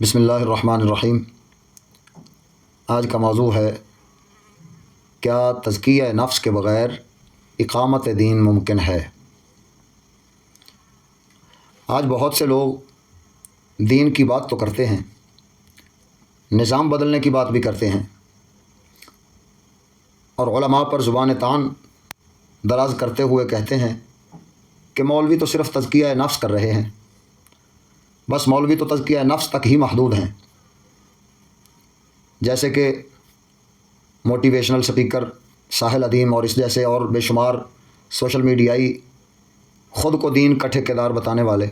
بسم اللہ الرحمن الرحیم۔ آج کا موضوع ہے کیا تزکیہ نفس کے بغیر اقامت دین ممکن ہے۔ آج بہت سے لوگ دین کی بات تو کرتے ہیں، نظام بدلنے کی بات بھی کرتے ہیں، اور علماء پر زبان طعن دراز کرتے ہوئے کہتے ہیں کہ مولوی تو صرف تزکیہ نفس کر رہے ہیں، بس مولوی تو تزکیہ نفس تک ہی محدود ہیں۔ جیسے کہ موٹیویشنل سپیکر ساحل ادیم اور اس جیسے اور بے شمار سوشل میڈیائی خود کو دین کا ٹھیکیدار بتانے والے،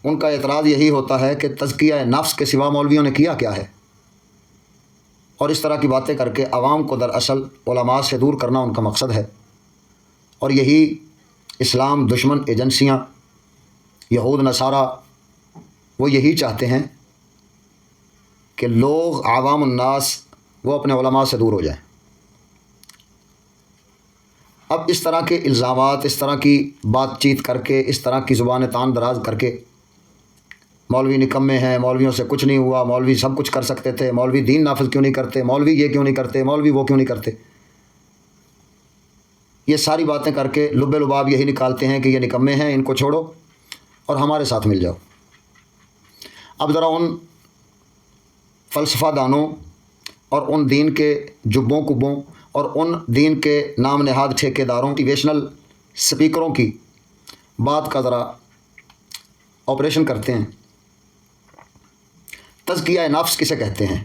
ان کا اعتراض یہی ہوتا ہے کہ تزکیہ نفس کے سوا مولویوں نے کیا کیا ہے، اور اس طرح کی باتیں کر کے عوام کو دراصل علماء سے دور کرنا ان کا مقصد ہے۔ اور یہی اسلام دشمن ایجنسیاں، یہود نصارہ، وہ یہی چاہتے ہیں کہ لوگ عوام الناس وہ اپنے علماء سے دور ہو جائیں۔ اب اس طرح کے الزامات، اس طرح کی بات چیت کر کے، اس طرح کی زبان طعن دراز کر کے مولوی نکمے ہیں، مولویوں سے کچھ نہیں ہوا، مولوی سب کچھ کر سکتے تھے، مولوی دین نافذ کیوں نہیں کرتے، مولوی یہ کیوں نہیں کرتے، مولوی وہ کیوں نہیں کرتے، یہ ساری باتیں کر کے لب لباب یہی نکالتے ہیں کہ یہ نکمے ہیں، ان کو چھوڑو اور ہمارے ساتھ مل جاؤ۔ اب ذرا ان فلسفہ دانوں اور ان دین کے جبوں کبوں اور ان دین کے نام نہاد ٹھیکیداروں، موٹیویشنل سپیکروں کی بات کا ذرا آپریشن کرتے ہیں۔ تزکیہ نفس کسے کہتے ہیں؟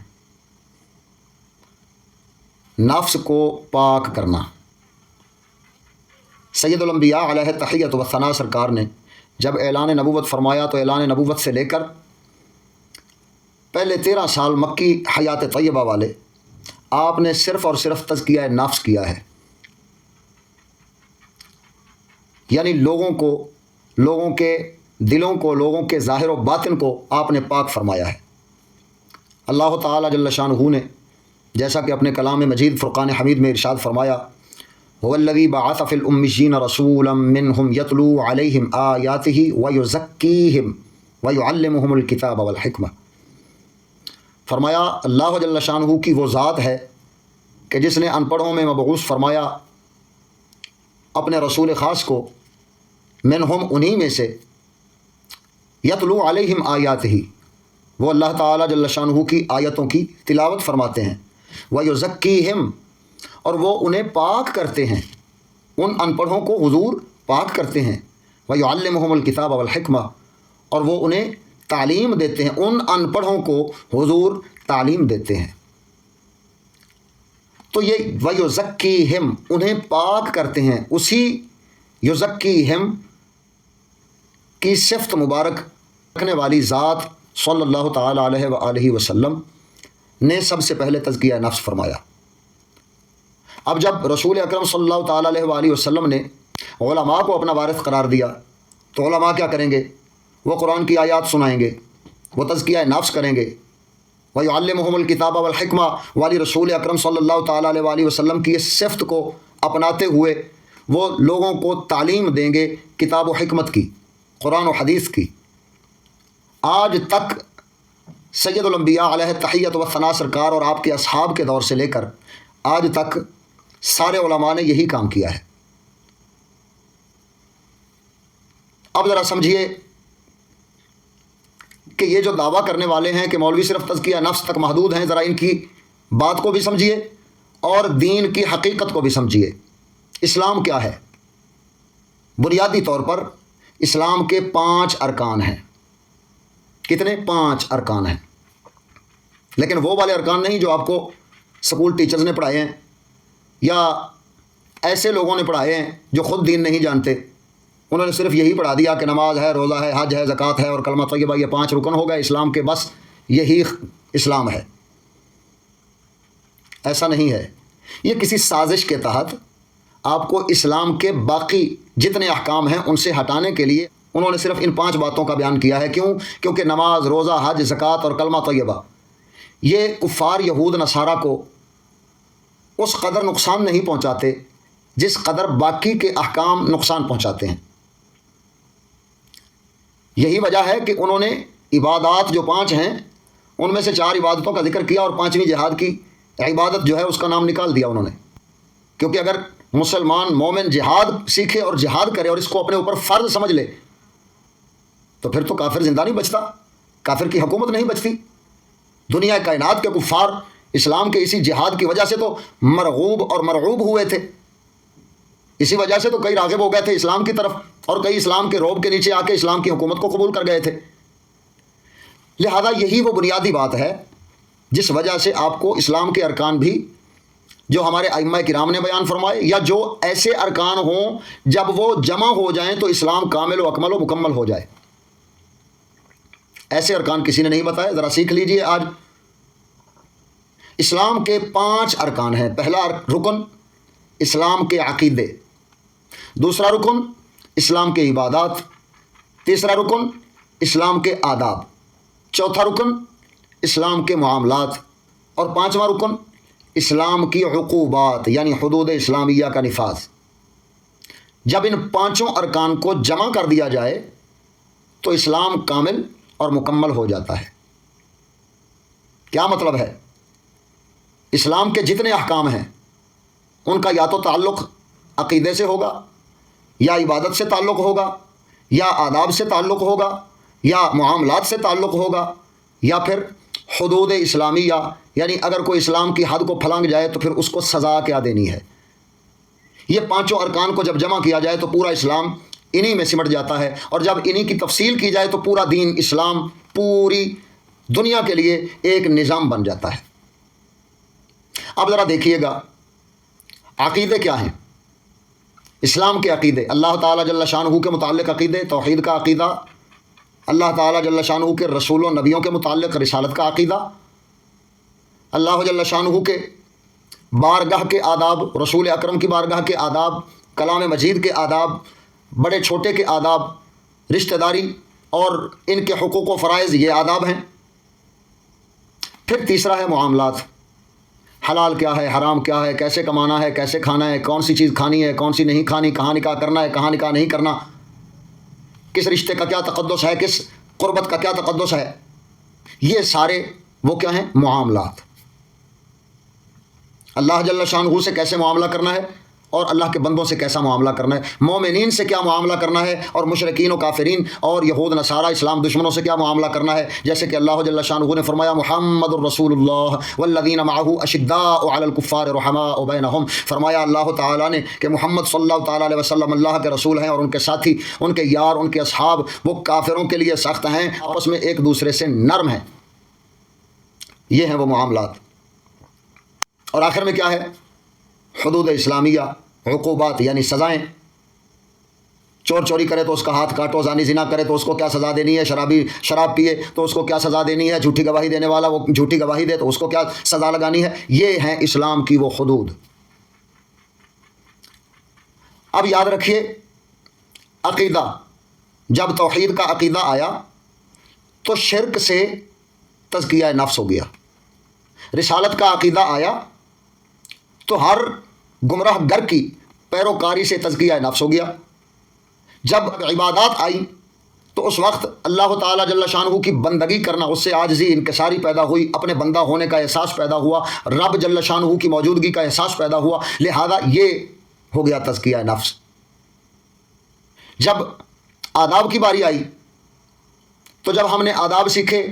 نفس کو پاک کرنا۔ سید الانبیاء علیہ تحیۃ و ثنا سرکار نے جب اعلان نبوت فرمایا تو اعلان نبوت سے لے کر پہلے 13 سال مکی حیات طیبہ والے آپ نے صرف اور صرف تزکیہ نفس کیا ہے، یعنی لوگوں کے دلوں کو، لوگوں کے ظاہر و باطن کو آپ نے پاک فرمایا ہے۔ اللہ تعالیٰ جل شانہ نے جیسا کہ اپنے کلام مجید فرقان حمید میں ارشاد فرمایا، هو الذی بعث فی الأمیین رسولا منہم یتلو علیہم آیاتہ ویزکیہم ویعلمہم الکتاب والحکمہ۔ فرمایا اللہ جل شانہ کی وہ ذات ہے کہ جس نے ان پڑھوں میں مبعوث فرمایا اپنے رسول خاص کو، منہم انہی میں سے، یتلو علیہم آیاتہ وہ اللہ تعالیٰ جل شانہ کی آیتوں کی تلاوت فرماتے ہیں، ویزکیہم اور وہ انہیں پاک کرتے ہیں، ان ان پڑھوں کو حضور پاک کرتے ہیں، ویعلمہم الکتاب والحکمہ اور وہ انہیں تعلیم دیتے ہیں، ان ان پڑھوں کو حضور تعلیم دیتے ہیں۔ تو یہ ویزکیہم انہیں پاک کرتے ہیں، اسی یزکیہم کی صفت مبارک رکھنے والی ذات صلی اللہ تعالیٰ علیہ وآلہ وسلم نے سب سے پہلے تزکیہ نفس فرمایا۔ اب جب رسول اکرم صلی اللہ تعالیٰ علیہ وآلہ وسلم نے علماء کو اپنا وارث قرار دیا تو علماء کیا کریں گے؟ وہ قرآن کی آیات سنائیں گے، وہ تزکیہ نفس کریں گے، وَيُعَلِّمُهُمُ الْكِتَابَ وَالْحِكْمَةَ والی رسول اکرم صلی اللہ تعالیٰ علیہ وآلہ وسلم کی اس صفت کو اپناتے ہوئے وہ لوگوں کو تعلیم دیں گے کتاب و حکمت کی، قرآن و حدیث کی۔ آج تک سید الانبیاء علیہ تحیۃ و ثنا سرکار اور آپ کے اصحاب کے دور سے لے کر آج تک سارے علماء نے یہی کام کیا ہے۔ اب ذرا سمجھیے کہ یہ جو دعویٰ کرنے والے ہیں کہ مولوی صرف تزکیہ نفس تک محدود ہیں، ذرا ان کی بات کو بھی سمجھیے اور دین کی حقیقت کو بھی سمجھیے۔ اسلام کیا ہے؟ بنیادی طور پر اسلام کے 5 ارکان ہیں۔ کتنے؟ 5 ارکان ہیں، لیکن وہ والے ارکان نہیں جو آپ کو سکول ٹیچرز نے پڑھائے ہیں یا ایسے لوگوں نے پڑھائے ہیں جو خود دین نہیں جانتے، انہوں نے صرف یہی پڑھا دیا کہ نماز ہے، روزہ ہے، حج ہے، زکوٰۃ ہے اور کلمہ طیبہ، یہ 5 رکن ہو گئے اسلام کے، بس یہی اسلام ہے۔ ایسا نہیں ہے، یہ کسی سازش کے تحت آپ کو اسلام کے باقی جتنے احکام ہیں ان سے ہٹانے کے لیے انہوں نے صرف ان 5 باتوں کا بیان کیا ہے۔ کیوں؟ کیونکہ نماز، روزہ، حج، زکوٰۃ اور کلمہ طیبہ یہ کفار یہود نصارہ کو اس قدر نقصان نہیں پہنچاتے جس قدر باقی کے احکام نقصان پہنچاتے ہیں۔ یہی وجہ ہے کہ انہوں نے عبادات جو 5 ہیں ان میں سے 4 عبادتوں کا ذکر کیا اور 5ویں جہاد کی عبادت جو ہے اس کا نام نکال دیا انہوں نے. کیونکہ اگر مسلمان مومن جہاد سیکھے اور جہاد کرے اور اس کو اپنے اوپر فرض سمجھ لے تو پھر تو کافر زندہ نہیں بچتا، کافر کی حکومت نہیں بچتی. دنیا کائنات کے کفار اسلام کے اسی جہاد کی وجہ سے تو مرغوب اور مرعوب ہوئے تھے. اسی وجہ سے تو کئی راغب ہو گئے تھے اسلام کی طرف، اور کئی اسلام کے رعب کے نیچے آ کے اسلام کی حکومت کو قبول کر گئے تھے. لہذا یہی وہ بنیادی بات ہے جس وجہ سے آپ کو اسلام کے ارکان بھی جو ہمارے ائمہ کرام نے بیان فرمائے، یا جو ایسے ارکان ہوں جب وہ جمع ہو جائیں تو اسلام کامل و اکمل و مکمل ہو جائے. ایسے ارکان کسی نے نہیں بتائے، ذرا سیکھ لیجئے. آج اسلام کے 5 ارکان ہیں. پہلا رکن اسلام کے عقیدے، دوسرا رکن اسلام کے عبادات، تیسرا رکن اسلام کے آداب، چوتھا رکن اسلام کے معاملات، اور 5واں رکن اسلام کی عقوبات یعنی حدود اسلامیہ کا نفاذ. جب ان 5 ارکان کو جمع کر دیا جائے تو اسلام کامل اور مکمل ہو جاتا ہے. کیا مطلب ہے؟ اسلام کے جتنے احکام ہیں ان کا یا تو تعلق عقیدے سے ہوگا، یا عبادت سے تعلق ہوگا، یا آداب سے تعلق ہوگا، یا معاملات سے تعلق ہوگا، یا پھر حدود اسلامیہ یعنی اگر کوئی اسلام کی حد کو پھلانگ جائے تو پھر اس کو سزا کیا دینی ہے. یہ 5 ارکان کو جب جمع کیا جائے تو پورا اسلام انہی میں سمٹ جاتا ہے، اور جب انہی کی تفصیل کی جائے تو پورا دین اسلام پوری دنیا کے لیے ایک نظام بن جاتا ہے. اب ذرا دیکھیے گا عقیدے کیا ہیں. اسلام کے عقیدے، اللہ تعالیٰ جل شانہ کے متعلق عقیدے، توحید کا عقیدہ، اللہ تعالیٰ جل شانہ کے رسول و نبیوں کے متعلق رسالت کا عقیدہ، اللہ جل شانہ کے بارگاہ کے آداب، رسول اکرم کی بارگاہ کے آداب، کلام مجید کے آداب، بڑے چھوٹے کے آداب، رشتہ داری اور ان کے حقوق و فرائض، یہ آداب ہیں. پھر تیسرا ہے معاملات. حلال کیا ہے، حرام کیا ہے، کیسے کمانا ہے، کیسے کھانا ہے، کون سی چیز کھانی ہے، کون سی نہیں کھانی، کہاں نکاح کرنا ہے، کہاں نکاح نہیں کرنا، کس رشتے کا کیا تقدس ہے، کس قربت کا کیا تقدس ہے. یہ سارے وہ کیا ہیں؟ معاملات. اللہ جل شانہ سے کیسے معاملہ کرنا ہے اور اللہ کے بندوں سے کیسا معاملہ کرنا ہے، مومنین سے کیا معاملہ کرنا ہے اور مشرکین و کافرین اور یہود نصارہ اسلام دشمنوں سے کیا معاملہ کرنا ہے. جیسے کہ اللہ جل شانہ نے فرمایا محمد الرسول اللہ والذین معہ اشداء علی الکفار رحماء بینہم، فرمایا اللہ تعالیٰ نے کہ محمد صلی اللہ تعالیٰ علیہ وسلم اللہ کے رسول ہیں اور ان کے ساتھی، ان کے یار، ان کے اصحاب وہ کافروں کے لیے سخت ہیں، آپس میں ایک دوسرے سے نرم ہیں. یہ ہیں وہ معاملات. اور آخر میں کیا ہے؟ حدود اسلامیہ، عقوبات یعنی سزائیں. چور چوری کرے تو اس کا ہاتھ کاٹو، زانی زنا کرے تو اس کو کیا سزا دینی ہے، شرابی شراب پیے تو اس کو کیا سزا دینی ہے، جھوٹی گواہی دینے والا وہ جھوٹی گواہی دے تو اس کو کیا سزا لگانی ہے. یہ ہیں اسلام کی وہ حدود. اب یاد رکھیے عقیدہ، جب توحید کا عقیدہ آیا تو شرک سے تزکیہ نفس ہو گیا. رسالت کا عقیدہ آیا تو ہر گمراہ گر کی پیروکاری سے تزکیہ نفس ہو گیا. جب عبادات آئی تو اس وقت اللہ تعالیٰ جل شانہ کی بندگی کرنا، اس سے عاجزی انکساری پیدا ہوئی، اپنے بندہ ہونے کا احساس پیدا ہوا، رب جل شانہ کی موجودگی کا احساس پیدا ہوا. لہذا یہ ہو گیا تزکیہ نفس. جب آداب کی باری آئی تو جب ہم نے آداب سیکھے،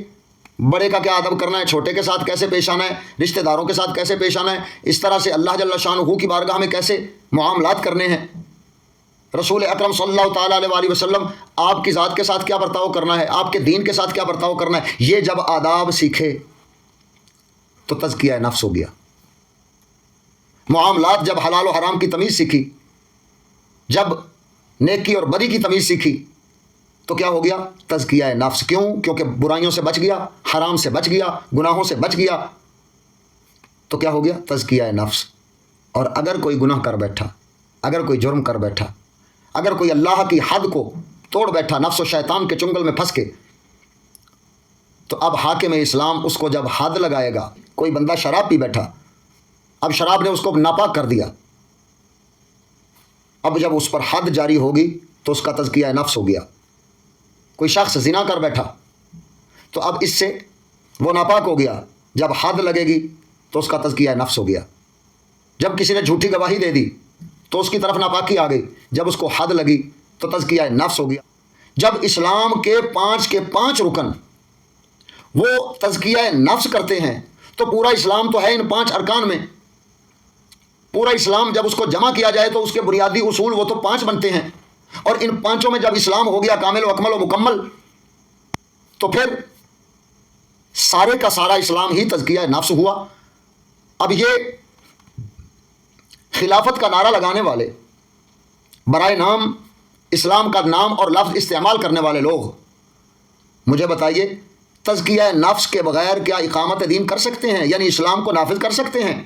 بڑے کا کیا ادب کرنا ہے، چھوٹے کے ساتھ کیسے پیش آنا ہے، رشتہ داروں کے ساتھ کیسے پیش آنا ہے، اس طرح سے اللہ جل شانہ کی بارگاہ میں کیسے معاملات کرنے ہیں، رسول اکرم صلی اللہ تعالیٰ علیہ وآلہ وسلم آپ کی ذات کے ساتھ کیا برتاؤ کرنا ہے، آپ کے دین کے ساتھ کیا برتاؤ کرنا ہے، یہ جب آداب سیکھے تو تزکیہ نفس ہو گیا. معاملات جب حلال و حرام کی تمیز سیکھی، جب نیکی اور بدی کی تمیز سیکھی تو کیا ہو گیا؟ تزکیہ نفس. کیوں؟ کیونکہ برائیوں سے بچ گیا، حرام سے بچ گیا، گناہوں سے بچ گیا تو کیا ہو گیا؟ تزکیہ نفس. اور اگر کوئی گناہ کر بیٹھا، اگر کوئی جرم کر بیٹھا، اگر کوئی اللہ کی حد کو توڑ بیٹھا، نفس و شیطان کے چنگل میں پھنس کے، تو اب حاکم اسلام اس کو جب حد لگائے گا. کوئی بندہ شراب پی بیٹھا، اب شراب نے اس کو ناپاک کر دیا، اب جب اس پر حد جاری ہوگی تو اس کا تزکیہ نفس ہو گیا. کوئی شخص زنا کر بیٹھا تو اب اس سے وہ ناپاک ہو گیا، جب حد لگے گی تو اس کا تزکیہ نفس ہو گیا۔ جب کسی نے جھوٹی گواہی دے دی تو اس کی طرف ناپاکی آ گئی، جب اس کو حد لگی تو تزکیہ نفس ہو گیا۔ جب اسلام کے 5 رکن وہ تزکیہ نفس کرتے ہیں تو پورا اسلام تو ہے ان 5 ارکان میں۔ پورا اسلام جب اس کو جمع کیا جائے تو اس کے بنیادی اصول وہ تو 5 بنتے ہیں، اور ان 5 میں جب اسلام ہو گیا کامل و اکمل و مکمل تو پھر سارے کا سارا اسلام ہی تزکیہ نفس ہوا۔ اب یہ خلافت کا نعرہ لگانے والے، برائے نام اسلام کا نام اور لفظ استعمال کرنے والے لوگ، مجھے بتائیے تزکیہ نفس کے بغیر کیا اقامت دین کر سکتے ہیں؟ یعنی اسلام کو نافذ کر سکتے ہیں؟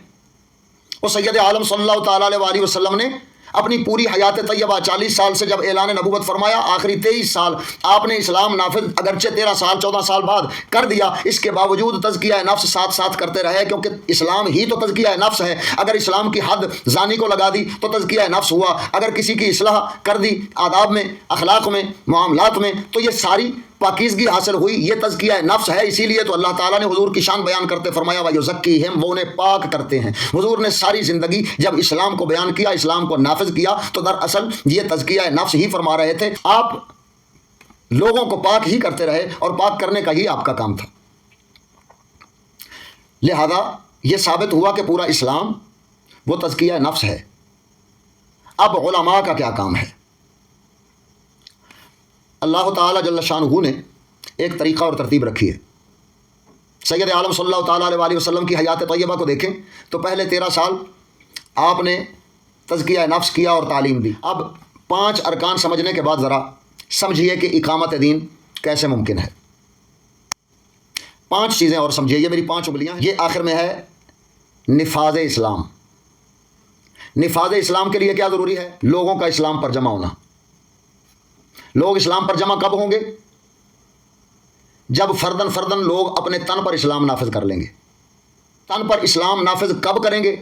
اور سید عالم صلی اللہ تعالیٰ علیہ وسلم نے اپنی پوری حیات طیبہ 40 سال سے جب اعلان نبوت فرمایا، آخری 23 سال آپ نے اسلام نافذ اگرچہ 13 سال 14 سال بعد کر دیا، اس کے باوجود تزکیہ نفس ساتھ ساتھ کرتے رہے، کیونکہ اسلام ہی تو تزکیہ نفس ہے۔ اگر اسلام کی حد زانی کو لگا دی تو تزکیہ نفس ہوا، اگر کسی کی اصلاح کر دی آداب میں، اخلاق میں، معاملات میں، تو یہ ساری پاکیزگی حاصل ہوئی، یہ تزکیہ نفس ہے۔ اسی لیے تو اللہ تعالیٰ نے حضور کی شان بیان کرتے فرمایا وَيُزَكِّيهِمْ، وہ انہیں پاک کرتے ہیں۔ حضور نے ساری زندگی جب اسلام کو بیان کیا، اسلام کو نافذ کیا، تو دراصل یہ تزکیہ نفس ہی فرما رہے تھے۔ آپ لوگوں کو پاک ہی کرتے رہے اور پاک کرنے کا ہی آپ کا کام تھا۔ لہذا یہ ثابت ہوا کہ پورا اسلام وہ تزکیہ نفس ہے۔ اب علماء کا کیا کام ہے؟ اللہ تعالیٰ جل شانہ نے ایک طریقہ اور ترتیب رکھی ہے۔ سید عالم صلی اللہ تعالیٰ علیہ وسلم کی حیات طیبہ کو دیکھیں تو پہلے 13 سال آپ نے تزکیہ نفس کیا اور تعلیم دی۔ اب 5 ارکان سمجھنے کے بعد ذرا سمجھیے کہ اقامت دین کیسے ممکن ہے۔ 5 چیزیں اور سمجھیے، یہ میری 5 انگلیاں ہیں۔ یہ آخر میں ہے نفاذ اسلام۔ نفاذ اسلام کے لیے کیا ضروری ہے؟ لوگوں کا اسلام پر جمع ہونا۔ لوگ اسلام پر جمع کب ہوں گے؟ جب فردن فردن لوگ اپنے تن پر اسلام نافذ کر لیں گے۔ تن پر اسلام نافذ کب کریں گے؟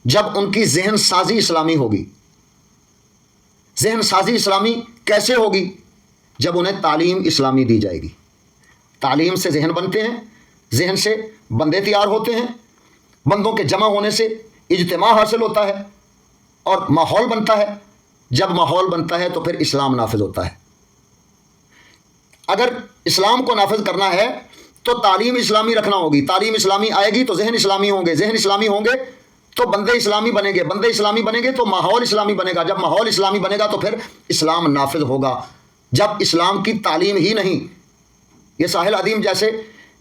جب ان کی ذہن سازی اسلامی ہوگی۔ ذہن سازی اسلامی کیسے ہوگی؟ جب انہیں تعلیم اسلامی دی جائے گی۔ تعلیم سے ذہن بنتے ہیں، ذہن سے بندے تیار ہوتے ہیں، بندوں کے جمع ہونے سے اجتماع حاصل ہوتا ہے اور ماحول بنتا ہے۔ جب ماحول بنتا ہے تو پھر اسلام نافذ ہوتا ہے۔ اگر اسلام کو نافذ کرنا ہے تو تعلیم اسلامی رکھنا ہوگی۔ تعلیم اسلامی آئے گی تو ذہن اسلامی ہوں گے، ذہن اسلامی ہوں گے تو بندے اسلامی بنیں گے، بندے اسلامی بنیں گے تو ماحول اسلامی بنے گا، جب ماحول اسلامی بنے گا تو پھر اسلام نافذ ہوگا۔ جب اسلام کی تعلیم ہی نہیں، یہ ساحل عدیم جیسے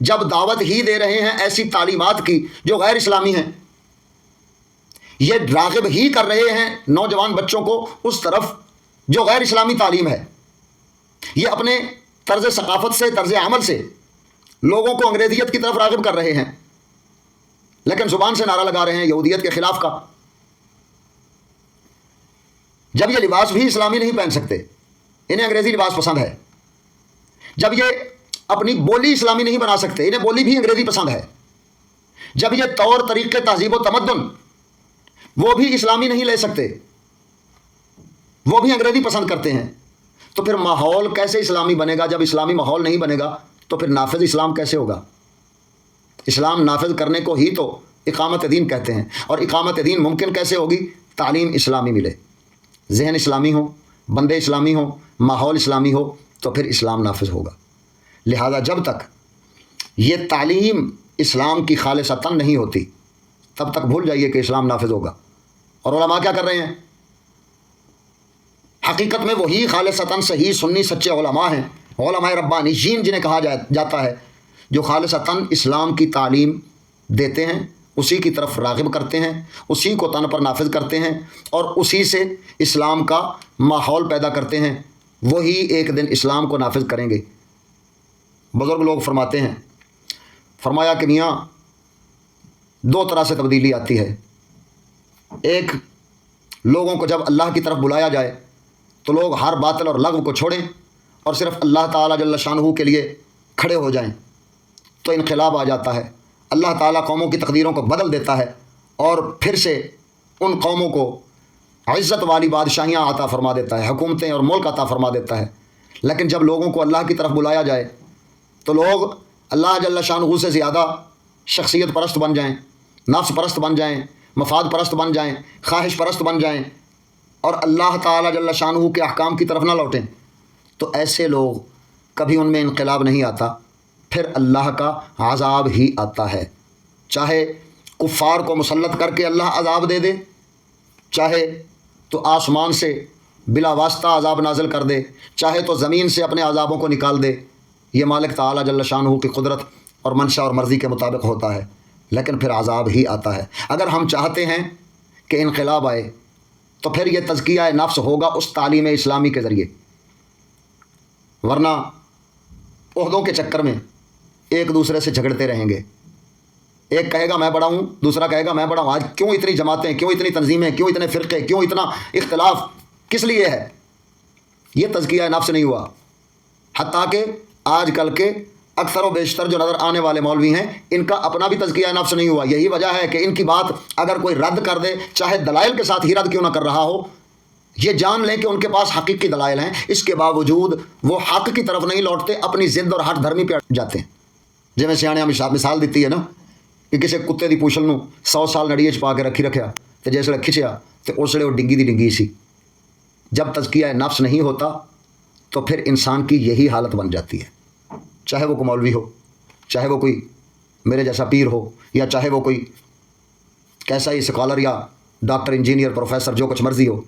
جب دعوت ہی دے رہے ہیں ایسی تعلیمات کی جو غیر اسلامی ہیں، یہ راغب ہی کر رہے ہیں نوجوان بچوں کو اس طرف جو غیر اسلامی تعلیم ہے، یہ اپنے طرز ثقافت سے، طرز عمل سے لوگوں کو انگریزیت کی طرف راغب کر رہے ہیں، لیکن زبان سے نعرہ لگا رہے ہیں یہودیت کے خلاف کا۔ جب یہ لباس بھی اسلامی نہیں پہن سکتے، انہیں انگریزی لباس پسند ہے۔ جب یہ اپنی بولی اسلامی نہیں بنا سکتے، انہیں بولی بھی انگریزی پسند ہے۔ جب یہ طور طریقے تہذیب و تمدن وہ بھی اسلامی نہیں لے سکتے، وہ بھی انگریزی پسند کرتے ہیں، تو پھر ماحول کیسے اسلامی بنے گا؟ جب اسلامی ماحول نہیں بنے گا تو پھر نافذ اسلام کیسے ہوگا؟ اسلام نافذ کرنے کو ہی تو اقامت دین کہتے ہیں، اور اقامت دین ممکن کیسے ہوگی؟ تعلیم اسلامی ملے، ذہن اسلامی ہو، بندے اسلامی ہو، ماحول اسلامی ہو، تو پھر اسلام نافذ ہوگا۔ لہذا جب تک یہ تعلیم اسلام کی خالصتاً نہیں ہوتی تب تک بھول جائیے کہ اسلام نافذ ہوگا۔ اور علماء کیا کر رہے ہیں؟ حقیقت میں وہی خالصتاً صحیح سنی سچے علماء ہیں، علماء ربانیین جنہیں کہا جاتا ہے، جو خالصتاً اسلام کی تعلیم دیتے ہیں، اسی کی طرف راغب کرتے ہیں، اسی کو تن پر نافذ کرتے ہیں اور اسی سے اسلام کا ماحول پیدا کرتے ہیں۔ وہی ایک دن اسلام کو نافذ کریں گے۔ بزرگ لوگ فرماتے ہیں، فرمایا کہ میاں 2 طرح سے تبدیلی آتی ہے۔ ایک، لوگوں کو جب اللہ کی طرف بلایا جائے تو لوگ ہر باطل اور لغو کو چھوڑیں اور صرف اللہ تعالیٰ جل شانہ کے لیے کھڑے ہو جائیں، تو انقلاب آ جاتا ہے۔ اللہ تعالیٰ قوموں کی تقدیروں کو بدل دیتا ہے اور پھر سے ان قوموں کو عزت والی بادشاہیاں عطا فرما دیتا ہے، حکومتیں اور ملک عطا فرما دیتا ہے۔ لیکن جب لوگوں کو اللہ کی طرف بلایا جائے تو لوگ اللہ جل شانہ سے زیادہ شخصیت پرست بن جائیں، نفس پرست بن جائیں، مفاد پرست بن جائیں، خواہش پرست بن جائیں اور اللہ تعالیٰ جل شانہ کے احکام کی طرف نہ لوٹیں، تو ایسے لوگ کبھی ان میں انقلاب نہیں آتا، پھر اللہ کا عذاب ہی آتا ہے۔ چاہے کفار کو مسلط کر کے اللہ عذاب دے دے، چاہے تو آسمان سے بلا واسطہ عذاب نازل کر دے، چاہے تو زمین سے اپنے عذابوں کو نکال دے، یہ مالک تعالیٰ جل شانہ کی قدرت اور منشا اور مرضی کے مطابق ہوتا ہے، لیکن پھر عذاب ہی آتا ہے۔ اگر ہم چاہتے ہیں کہ انقلاب آئے تو پھر یہ تزکیہ نفس ہوگا اس تعلیم اسلامی کے ذریعے، ورنہ عہدوں کے چکر میں ایک دوسرے سے جھگڑتے رہیں گے، ایک کہے گا میں بڑا ہوں، دوسرا کہے گا میں بڑا ہوں۔ آج کیوں اتنی جماعتیں، کیوں اتنی تنظیمیں، کیوں اتنے فرقے، کیوں اتنا اختلاف، کس لیے ہے؟ یہ تزکیہ نفس نہیں ہوا۔ حتیٰ کہ آج کل کے اکثر و بیشتر جو نظر آنے والے مولوی ہیں، ان کا اپنا بھی تزکیہ نفس نہیں ہوا۔ یہی وجہ ہے کہ ان کی بات اگر کوئی رد کر دے، چاہے دلائل کے ساتھ ہی رد کیوں نہ کر رہا ہو، یہ جان لیں کہ ان کے پاس حقیقی دلائل ہیں، اس کے باوجود وہ حق کی طرف نہیں لوٹتے، اپنی ضد اور ہٹ دھرمی پہ اٹ جاتے ہیں۔ جی سیانے مثال دیتی ہے نا کہ کسی کتے دی پوچھل نو 100 سال نڑیے چ پا کے رکھی رکھیا تو جس ویلے کھچیا تو اس ویلے وہ ڈنگی دی ڈنگی سی۔ جب تزکیہ نفس نہیں ہوتا تو پھر انسان کی یہی حالت بن جاتی ہے، چاہے وہ کوئی مولوی ہو، چاہے وہ کوئی میرے جیسا پیر ہو، یا چاہے وہ کوئی کیسا ہی اسکالر یا ڈاکٹر، انجینئر، پروفیسر، جو کچھ مرضی ہو۔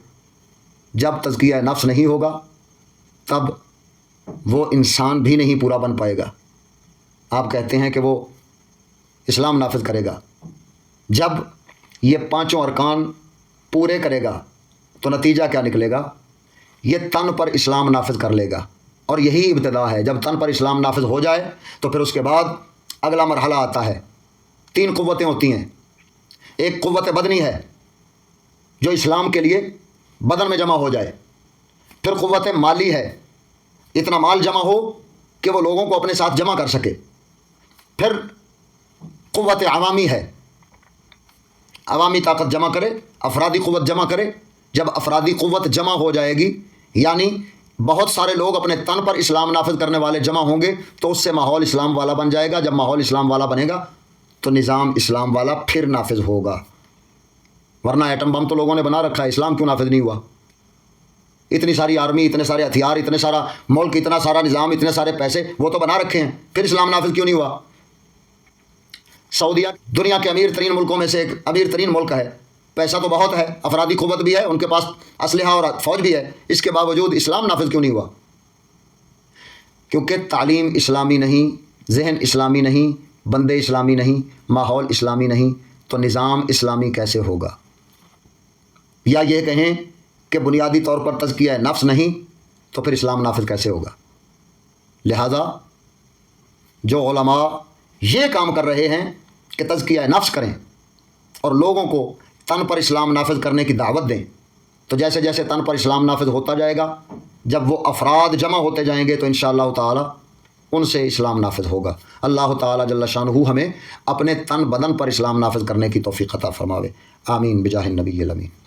جب تزکیہ نفس نہیں ہوگا تب وہ انسان بھی نہیں پورا بن پائے گا۔ آپ کہتے ہیں کہ وہ اسلام نافذ کرے گا، جب یہ 5 ارکان پورے کرے گا تو نتیجہ کیا نکلے گا؟ یہ تن پر اسلام نافذ کر لے گا، اور یہی ابتدا ہے۔ جب تن پر اسلام نافذ ہو جائے تو پھر اس کے بعد اگلا مرحلہ آتا ہے۔ 3 قوتیں ہوتی ہیں۔ ایک قوت بدنی ہے جو اسلام کے لیے بدن میں جمع ہو جائے، پھر قوت مالی ہے، اتنا مال جمع ہو کہ وہ لوگوں کو اپنے ساتھ جمع کر سکے، پھر قوت عوامی ہے، عوامی طاقت جمع کرے، افرادی قوت جمع کرے۔ جب افرادی قوت جمع ہو جائے گی، یعنی بہت سارے لوگ اپنے تن پر اسلام نافذ کرنے والے جمع ہوں گے، تو اس سے ماحول اسلام والا بن جائے گا۔ جب ماحول اسلام والا بنے گا تو نظام اسلام والا پھر نافذ ہوگا۔ ورنہ ایٹم بم تو لوگوں نے بنا رکھا ہے، اسلام کیوں نافذ نہیں ہوا؟ اتنی ساری آرمی، اتنے سارے ہتھیار، اتنے سارا ملک، اتنا سارا نظام، اتنے سارے پیسے وہ تو بنا رکھے ہیں، پھر اسلام نافذ کیوں نہیں ہوا؟ سعودیہ دنیا کے امیر ترین ملکوں میں سے ایک امیر ترین ملک ہے، پیسہ تو بہت ہے، افرادی قوت بھی ہے، ان کے پاس اسلحہ اور فوج بھی ہے، اس کے باوجود اسلام نافذ کیوں نہیں ہوا؟ کیونکہ تعلیم اسلامی نہیں، ذہن اسلامی نہیں، بندے اسلامی نہیں، ماحول اسلامی نہیں، تو نظام اسلامی کیسے ہوگا؟ یا یہ کہیں کہ بنیادی طور پر تزکیہ نفس نہیں تو پھر اسلام نافذ کیسے ہوگا؟ لہذا جو علماء یہ کام کر رہے ہیں کہ تزکیہ نفس کریں اور لوگوں کو تن پر اسلام نافذ کرنے کی دعوت دیں، تو جیسے جیسے تن پر اسلام نافذ ہوتا جائے گا، جب وہ افراد جمع ہوتے جائیں گے تو انشاءاللہ تعالی ان سے اسلام نافذ ہوگا۔ اللہ تعالی جل شانہ ہمیں اپنے تن بدن پر اسلام نافذ کرنے کی توفیق عطا فرماوے، آمین بجاہ النبی الامین۔